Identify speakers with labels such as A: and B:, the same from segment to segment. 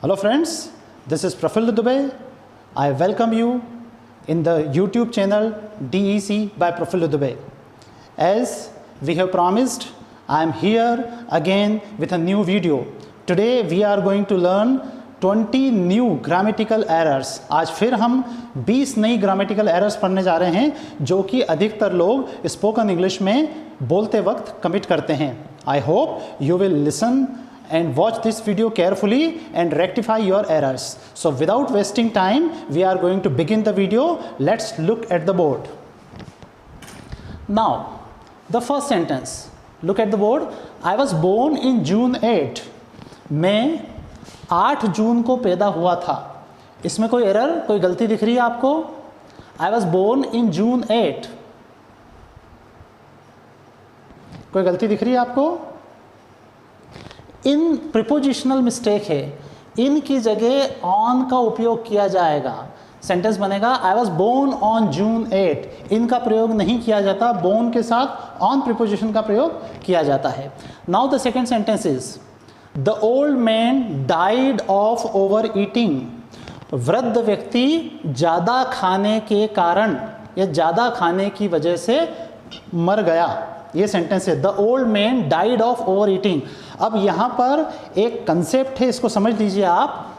A: Hello friends, this is Prafulli Dubey. I welcome you in the YouTube channel DEC by Prafulli Dubey. As we have promised, I am here again with a new video. Today we are going to learn 20 new grammatical errors. आज फिर हम 20 नई grammatical errors पढ़ने जा रहे हैं जो कि अधिकतर लोग स्पोकन इंग्लिश में बोलते वक्त कमिट करते हैं. I hope you will listen and watch this video carefully and rectify your errors. So without wasting time, we are going to begin the video. Let's look at the board. Now, the first sentence. Look at the board. I was born in June 8. मैं 8 जून को पैदा हुआ था. इसमें कोई error, कोई गलती दिख रही है आपको? I was born in June 8. कोई गलती दिख रही है आपको? इन प्रीपोजिशनल मिस्टेक है. इन की जगह ऑन का उपयोग किया जाएगा. सेंटेंस बनेगा I was born on June 8. In का प्रयोग नहीं किया जाता, बोर्न के साथ ऑन प्रीपोजिशन का प्रयोग किया जाता है. Now the second sentence is the old man died of over eating. वृद्ध व्यक्ति ज़्यादा खाने के कारण या ज़्यादा खाने की वजह से मर गया. ये सेंटेंस है the old man died of over eating. अब यहाँ पर एक कंसेप्ट है, इसको समझ लीजिए आप.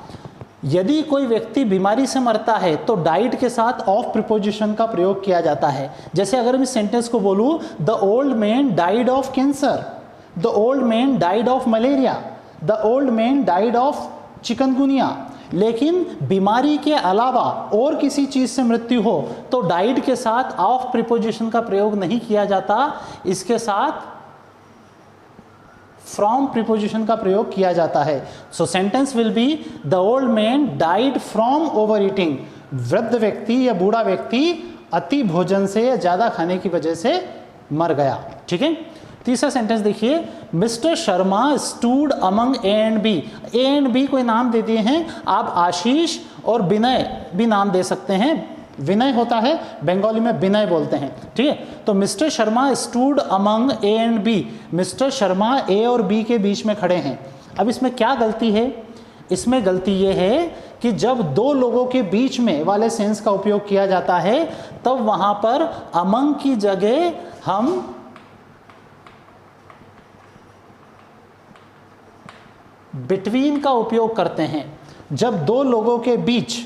A: यदि कोई व्यक्ति बीमारी से मरता है तो डाइड के साथ ऑफ प्रीपोजिशन का प्रयोग किया जाता है. जैसे अगर मैं इस सेंटेंस को बोलूँ the old man died of cancer, the old man died of malaria, the old man died of chikungunya. लेकिन बीमारी के अलावा और किसी चीज़ से मृत्यु हो तो डाइड के साथ ऑफ प्रीपोजिशन का प्रयोग नहीं किया जाता, इसके साथ फ्रॉम प्रीपोजिशन का प्रयोग किया जाता है. सो sentence will be the old man died from over eating. वृद्ध व्यक्ति या बूढ़ा व्यक्ति अति भोजन से या ज़्यादा खाने की वजह से मर गया. ठीक है. तीसरा सेंटेंस देखिए mister Sharma stood among A and B. A and B कोई नाम दे दिए हैं, आप आशीष और विनय भी नाम दे सकते हैं. विनय होता है, बंगाली में विनय बोलते हैं. ठीक है. तो mister Sharma stood among A and B. Mister Sharma A और बी के बीच में खड़े हैं. अब इसमें क्या गलती है? इसमें गलती ये है कि जब दो लोगों के बीच में वाले सेंस का उपयोग किया जाता है तब वहां पर अमंग की जगह हम बिटवीन का उपयोग करते हैं. जब दो लोगों के बीच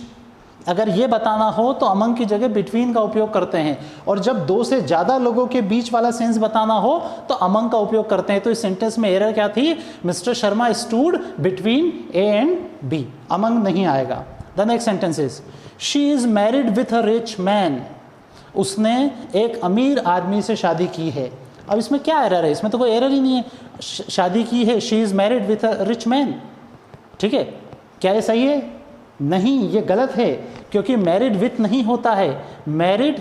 A: अगर ये बताना हो तो अमंग की जगह बिटवीन का उपयोग करते हैं, और जब दो से ज़्यादा लोगों के बीच वाला सेंस बताना हो तो अमंग का उपयोग करते हैं. तो इस सेंटेंस में एरर क्या थी? Mister Sharma stood between A and B. Among नहीं आएगा. The next sentence is she is married with a rich man. उसने एक अमीर आदमी से शादी की है. अब इसमें क्या एरर है? इसमें तो कोई एरर ही नहीं है. शादी की है, she is married with a rich man. ठीक है. क्या ये सही है? नहीं, ये गलत है, क्योंकि मैरिड विथ नहीं होता है, मैरिड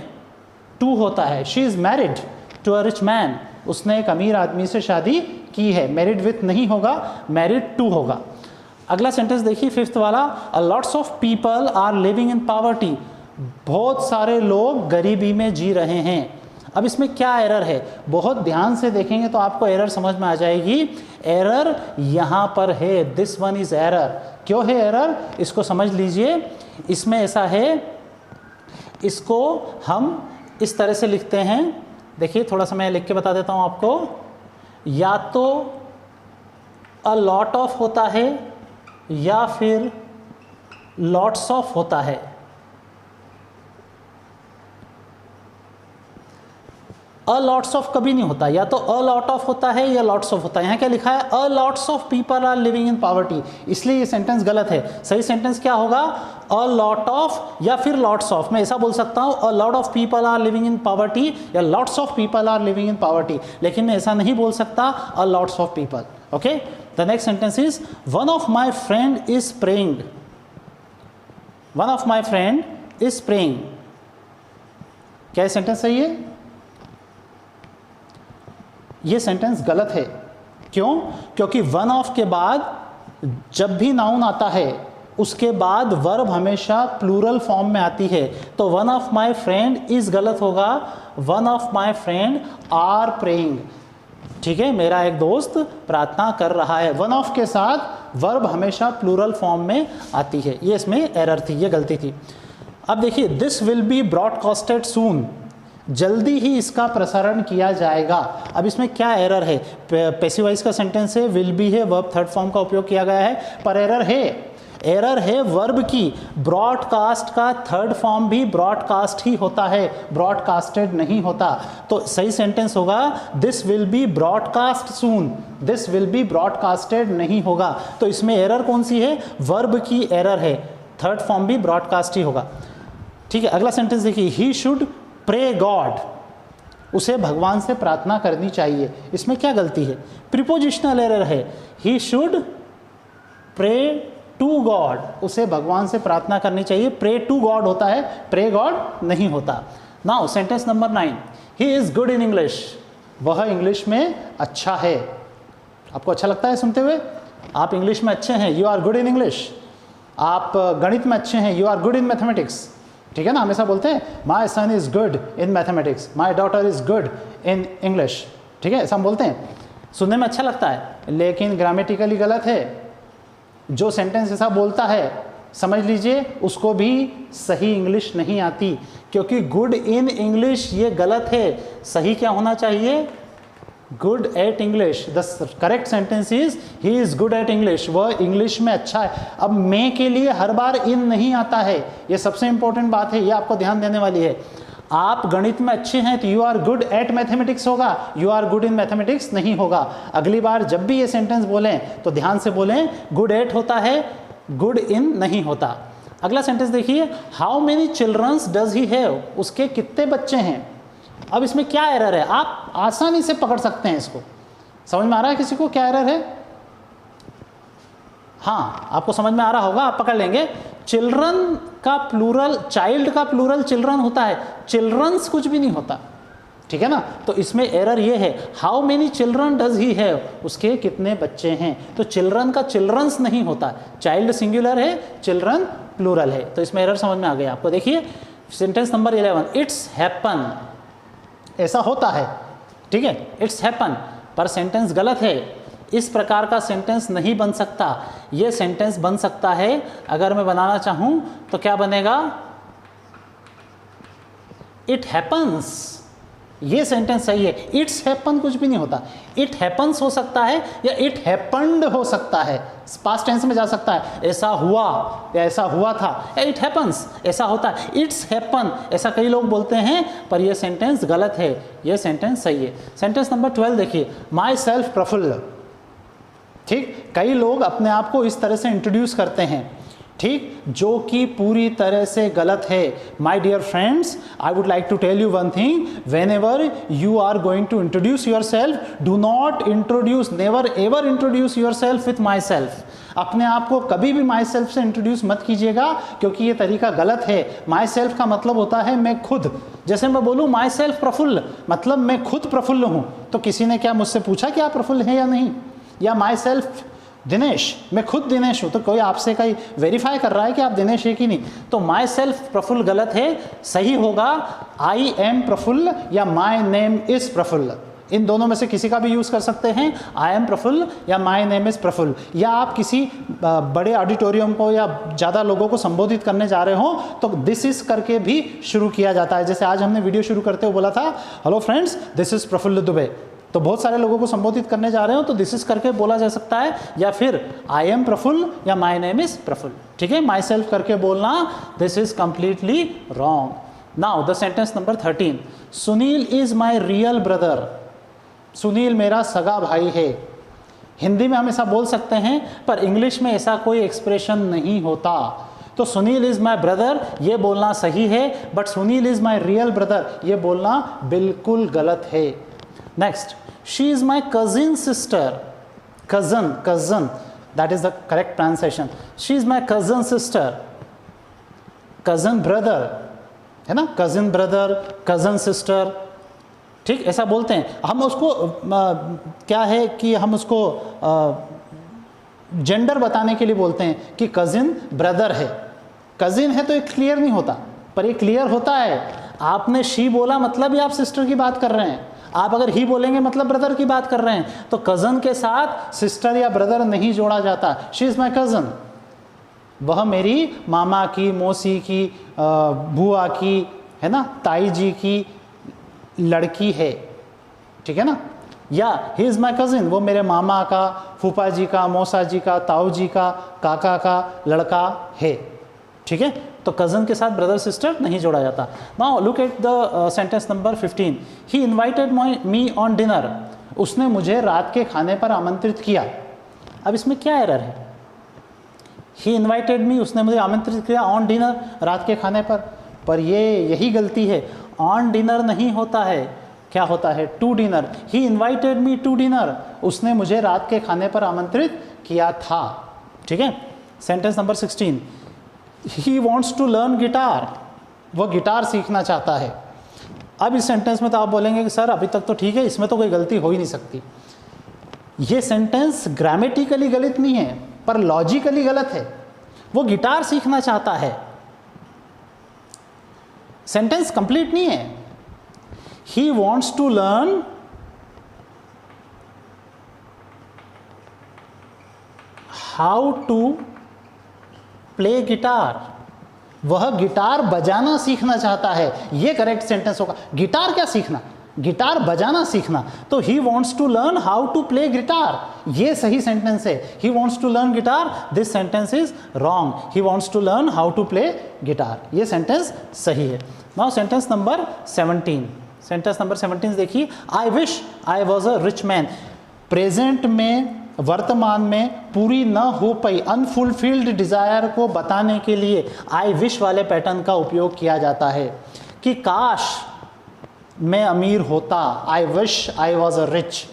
A: टू होता है. She is married to a rich man. उसने एक अमीर आदमी से शादी की है. मैरिड विथ नहीं होगा, मैरिड टू होगा. अगला सेंटेंस देखिए, फिफ्थ वाला. A lots of people are living in poverty. बहुत सारे लोग गरीबी में जी रहे हैं. अब इसमें क्या एरर है? बहुत ध्यान से देखेंगे तो आपको एरर समझ में आ जाएगी. एरर यहाँ पर है. This one is error. क्यों है एरर? इसको समझ लीजिए. इसमें ऐसा है, इसको हम इस तरह से लिखते हैं. देखिए थोड़ा सा मैं लिख के बता देता हूँ आपको. या तो अ लॉट ऑफ होता है या फिर लॉट्स ऑफ होता है. अ लॉट्स ऑफ कभी नहीं होता. या तो अ लॉट ऑफ होता है या लॉट्स ऑफ होता है. यहाँ क्या लिखा है? A lots of people are living in poverty. इसलिए ये सेंटेंस गलत है. सही सेंटेंस क्या होगा? अ लॉट ऑफ या फिर लॉट्स ऑफ. मैं ऐसा बोल सकता हूँ a lot of people are living in poverty या lots of people are living in poverty. लेकिन मैं ऐसा नहीं बोल सकता a lots of people. Okay. The next sentence is one of my friend is praying. One of my friend is praying. क्या sentence सही है? ये सेंटेंस गलत है. क्यों? क्योंकि वन ऑफ के बाद जब भी नाउन आता है उसके बाद वर्ब हमेशा प्लूरल फॉर्म में आती है. तो one of my friend is गलत होगा. One of my friend are praying. ठीक है, मेरा एक दोस्त प्रार्थना कर रहा है। वन ऑफ के साथ वर्ब हमेशा प्लूरल फॉर्म में आती है, ये इसमें एरर थी, ये गलती थी। अब देखिए, दिस विल बी ब्रॉडकास्टेड सून, जल्दी ही इसका प्रसारण किया जाएगा। अब इसमें क्या एरर है? पैसिव वॉइस का सेंटेंस है, विल बी है, वर्ब थर्ड फॉर्म का उपयोग किया गया है, पर एरर है वर्ब की। ब्रॉडकास्ट का थर्ड फॉर्म भी ब्रॉडकास्ट ही होता है, ब्रॉडकास्टेड नहीं होता। तो सही सेंटेंस होगा this will be broadcast soon, this will be broadcasted नहीं होगा। तो इसमें एरर कौन सी है? वर्ब की एरर है, थर्ड फॉर्म भी ब्रॉडकास्ट ही होगा। ठीक है, अगला सेंटेंस देखिए, ही शुड प्रे गॉड, उसे भगवान से प्रार्थना करनी चाहिए। इसमें क्या गलती है? प्रीपोजिशनल एरर है, he should pray to God, उसे भगवान से प्रार्थना करनी चाहिए। प्रे टू गॉड होता है, प्रे गॉड नहीं होता। Now sentence number 9, he is good in English, वह इंग्लिश में अच्छा है। आपको अच्छा लगता है सुनते हुए? आप इंग्लिश में अच्छे हैं, you are good in English. आप गणित में अच्छे हैं, you are good in mathematics. ठीक है ना, हमेशा बोलते हैं my son is good in mathematics, my daughter is good in English. ठीक है, ऐसा हम बोलते हैं, सुनने में अच्छा लगता है, लेकिन ग्रामेटिकली गलत है। जो सेंटेंस ऐसा बोलता है, समझ लीजिए उसको भी सही इंग्लिश नहीं आती, क्योंकि गुड इन इंग्लिश ये गलत है। सही क्या होना चाहिए? Good at English. The correct sentence is he is good at English, वह इंग्लिश में अच्छा है। अब मे के लिए हर बार इन नहीं आता है, ये सबसे इंपॉर्टेंट बात है, ये आपको ध्यान देने वाली है। आप गणित में अच्छे हैं तो you are good at mathematics होगा, you are good in mathematics नहीं होगा। अगली बार जब भी ये सेंटेंस बोलें तो ध्यान से बोलें, गुड एट होता है, गुड इन नहीं होता। अगला सेंटेंस देखिए, how many childrens does he have, उसके कितने बच्चे हैं। अब इसमें क्या एरर है? आप आसानी से पकड़ सकते हैं इसको। समझ में आ रहा है किसी को क्या एरर है? हाँ, आपको समझ में आ रहा होगा, आप पकड़ लेंगे। चिल्ड्रन का प्लूरल, चाइल्ड का प्लूरल चिल्ड्रन होता है, चिल्ड्रंस कुछ भी नहीं होता। ठीक है ना, तो इसमें एरर ये है, how many children does he have, उसके कितने बच्चे हैं। तो चिल्ड्रन का चिल्ड्रंस नहीं होता, चाइल्ड सिंगुलर है, चिल्ड्रन प्लूरल है। तो इसमें एरर समझ में आ गया आपको। देखिए सेंटेंस नंबर 11, इट्स हैपन, ऐसा होता है। ठीक है, इट्स हैपन, पर सेंटेंस गलत है। इस प्रकार का सेंटेंस नहीं बन सकता। ये सेंटेंस बन सकता है, अगर मैं बनाना चाहूं तो क्या बनेगा? इट हैपन्स, ये सेंटेंस सही है। इट्स हैपन कुछ भी नहीं होता, इट हैपन्स हो सकता है या इट हैपन्ड हो सकता है, पास्ट टेंस में जा सकता है, ऐसा हुआ या ऐसा हुआ था, या इट हैपन्स ऐसा होता है। इट्स हैपन ऐसा कई लोग बोलते हैं, पर यह सेंटेंस गलत है, यह सेंटेंस सही है। सेंटेंस नंबर 12 देखिए, माई सेल्फ प्रफुल्ल। ठीक, कई लोग अपने आप को इस तरह से इंट्रोड्यूस करते हैं, ठीक, जो कि पूरी तरह से गलत है। My dear friends, I would like to tell you one thing, whenever you are going to introduce yourself, do not introduce, never ever introduce yourself with myself. अपने आप को कभी भी my self से introduce मत कीजिएगा, क्योंकि ये तरीका गलत है। माई सेल्फ का मतलब होता है मैं खुद। जैसे मैं बोलूँ माई सेल्फ प्रफुल्ल, मतलब मैं खुद प्रफुल्ल हूँ। तो किसी ने क्या मुझसे पूछा कि आप प्रफुल्ल हैं या नहीं? या माई सेल्फ दिनेश, मैं खुद दिनेश हूँ, तो कोई आपसे कहीं वेरीफाई कर रहा है कि आप दिनेश है कि नहीं। तो माई सेल्फ प्रफुल्ल गलत है, सही होगा आई एम प्रफुल्ल या माई नेम इज प्रफुल्ल। इन दोनों में से किसी का भी यूज़ कर सकते हैं, आई एम प्रफुल्ल या माई नेम इज प्रफुल्ल। या आप किसी बड़े ऑडिटोरियम को या ज़्यादा लोगों को संबोधित करने जा रहे हो तो दिस इज करके भी शुरू किया जाता है। जैसे आज हमने वीडियो शुरू करते हुए बोला था, hello friends, this is Praful Dubey. तो बहुत सारे लोगों को संबोधित करने जा रहे हो तो दिस इज करके बोला जा सकता है, या फिर आई एम प्रफुल्ल या माई नेम इज प्रफुल्ल। ठीक है, माई सेल्फ करके बोलना, this is completely wrong. Now the sentence number 13, Sunil is my real brother. Sunil मेरा सगा भाई है। हिंदी में हम ऐसा बोल सकते हैं, पर इंग्लिश में ऐसा कोई एक्सप्रेशन नहीं होता। तो सुनील इज माई ब्रदर ये बोलना सही है, but Sunil is my real brother ये बोलना बिल्कुल गलत है। Next, she is my cousin sister, cousin, that is the correct pronunciation, she is my cousin sister, cousin brother है ना, cousin brother, cousin sister, ठीक, ऐसा बोलते हैं हम उसको। क्या है कि हम उसको जेंडर बताने के लिए बोलते हैं कि कजिन ब्रदर है। कजिन है तो ये क्लियर नहीं होता, पर ये क्लियर होता है। आपने शी बोला मतलब ही आप सिस्टर की बात कर रहे हैं। आप अगर ही बोलेंगे मतलब ब्रदर की बात कर रहे हैं, तो कज़न के साथ सिस्टर या ब्रदर नहीं जोड़ा जाता। शी इज़ माई कज़न, वह मेरी मामा की, मौसी की, बुआ की, है ना, ताई जी की लड़की है, ठीक है ना। या ही इज़ माई कज़िन, वो मेरे मामा का, फूफा जी का, मौसा जी का, ताऊ जी का, काका का लड़का है, ठीक है। तो कज़न के साथ ब्रदर सिस्टर नहीं जोड़ा जाता। Now look at the sentence number 15। He invited me on dinner, उसने मुझे रात के खाने पर आमंत्रित किया। अब इसमें क्या एरर है? ही इन्वाइटेड मी, उसने मुझे आमंत्रित किया ऑन डिनर, रात के खाने पर ये यही गलती है। ऑन डिनर नहीं होता है, क्या होता है? To dinner. He invited me to dinner, उसने मुझे रात के खाने पर आमंत्रित किया था, ठीक है। Sentence number 16। He wants to learn guitar, वह गिटार सीखना चाहता है। अब इस सेंटेंस में तो आप बोलेंगे कि सर अभी तक तो ठीक है, इसमें तो कोई गलती हो ही नहीं सकती। ये सेंटेंस ग्रामेटिकली गलत नहीं है, पर लॉजिकली गलत है। वो गिटार सीखना चाहता है, सेंटेंस कंप्लीट नहीं है। He wants to learn how to play guitar, वह गिटार बजाना सीखना चाहता है, ये करेक्ट सेंटेंस होगा। गिटार क्या सीखना? गिटार बजाना सीखना। तो he wants to learn how to play guitar, ये सही सेंटेंस है। He wants to learn guitar, this sentence is wrong. He wants to learn how to play guitar, ये सेंटेंस सही है। Now sentence number 17। Sentence number 17 देखिए। I wish I was a rich man, present में, वर्तमान में पूरी न हो पाई अनफुलफिल्ड डिज़ायर को बताने के लिए आई विश वाले पैटर्न का उपयोग किया जाता है कि काश मैं अमीर होता। आई wish I was a rich,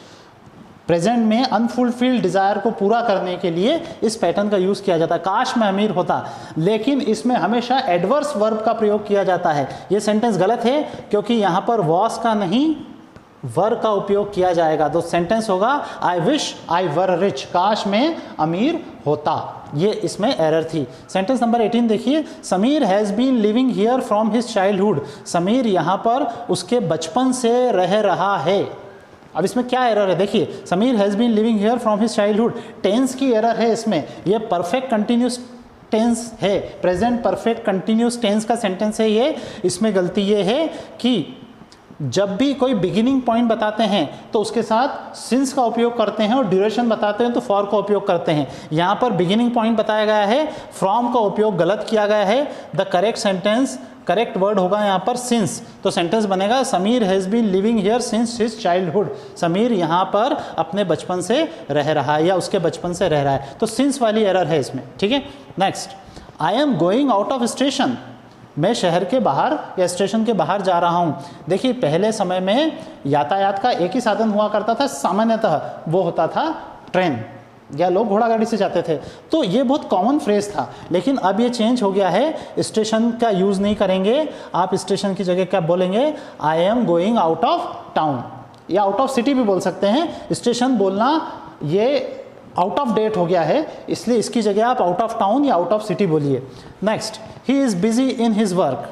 A: present में अनफुलफिल्ड डिज़ायर को पूरा करने के लिए इस पैटर्न का यूज़ किया जाता है, काश मैं अमीर होता। लेकिन इसमें हमेशा एडवर्स वर्ब का प्रयोग किया जाता है। ये सेंटेंस गलत है क्योंकि यहाँ पर वॉस का नहीं वर का उपयोग किया जाएगा। तो सेंटेंस होगा आई विश आई वर रिच, काश मैं अमीर होता। ये इसमें एरर थी। सेंटेंस नंबर 18 देखिए। Sameer has been living here from his childhood, Sameer यहाँ पर उसके बचपन से रह रहा है। अब इसमें क्या एरर है? देखिए, Sameer has been living here from his childhood, tense की एरर है इसमें। ये परफेक्ट कंटिन्यूस टेंस है, प्रेजेंट परफेक्ट कंटिन्यूस टेंस का सेंटेंस है ये। इसमें गलती ये है कि जब भी कोई बिगिनिंग पॉइंट बताते हैं तो उसके साथ सिंस का उपयोग करते हैं, और ड्यूरेशन बताते हैं तो फॉर का उपयोग करते हैं। यहाँ पर बिगिनिंग पॉइंट बताया गया है, फ्रॉम का उपयोग गलत किया गया है। The correct sentence, correct word होगा यहाँ पर सिंस। तो सेंटेंस बनेगा Sameer has been living here since his childhood, Sameer यहाँ पर अपने बचपन से रह रहा है या उसके बचपन से रह रहा है। तो सिंस वाली एरर है इसमें, ठीक है। Next, I am going out of station, मैं शहर के बाहर या स्टेशन के बाहर जा रहा हूँ। देखिए, पहले समय में यातायात का एक ही साधन हुआ करता था सामान्यतः, वो होता था ट्रेन, या लोग घोड़ा गाड़ी से जाते थे। तो ये बहुत कॉमन फ्रेज था। लेकिन अब ये चेंज हो गया है, स्टेशन का यूज़ नहीं करेंगे आप। स्टेशन की जगह क्या बोलेंगे? I am going out of town, या आउट ऑफ सिटी भी बोल सकते हैं। स्टेशन बोलना ये आउट ऑफ डेट हो गया है, इसलिए इसकी जगह आप आउट ऑफ टाउन या आउट ऑफ सिटी बोलिए। Next, he is busy in his work,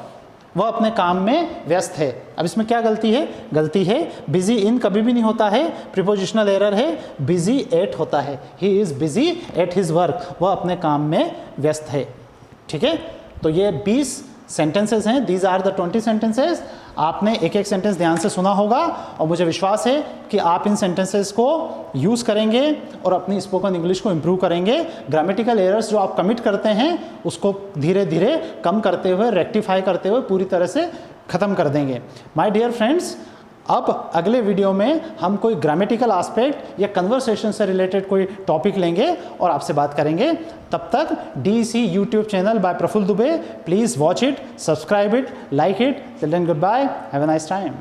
A: वह अपने काम में व्यस्त है। अब इसमें क्या गलती है? गलती है बिजी इन कभी भी नहीं होता है, प्रीपोजिशनल एरर है, बिजी एट होता है। He is busy at his work, वह अपने काम में व्यस्त है, ठीक है। तो ये 20 सेंटेंसेस हैं, दीज आर द 20 सेंटेंसेस। आपने एक एक सेंटेंस ध्यान से सुना होगा और मुझे विश्वास है कि आप इन सेंटेंसेस को यूज़ करेंगे और अपनी स्पोकन इंग्लिश को इम्प्रूव करेंगे। ग्रामेटिकल एरर्स जो आप कमिट करते हैं उसको धीरे धीरे कम करते हुए, रेक्टिफाई करते हुए पूरी तरह से ख़त्म कर देंगे। माय डियर फ्रेंड्स, अब अगले वीडियो में हम कोई ग्रामेटिकल एस्पेक्ट या कन्वर्सेशन से रिलेटेड कोई टॉपिक लेंगे और आपसे बात करेंगे। तब तक DEC YouTube channel by Praful Dubey, please watch it, subscribe it, like it. Till then, goodbye, have a nice time.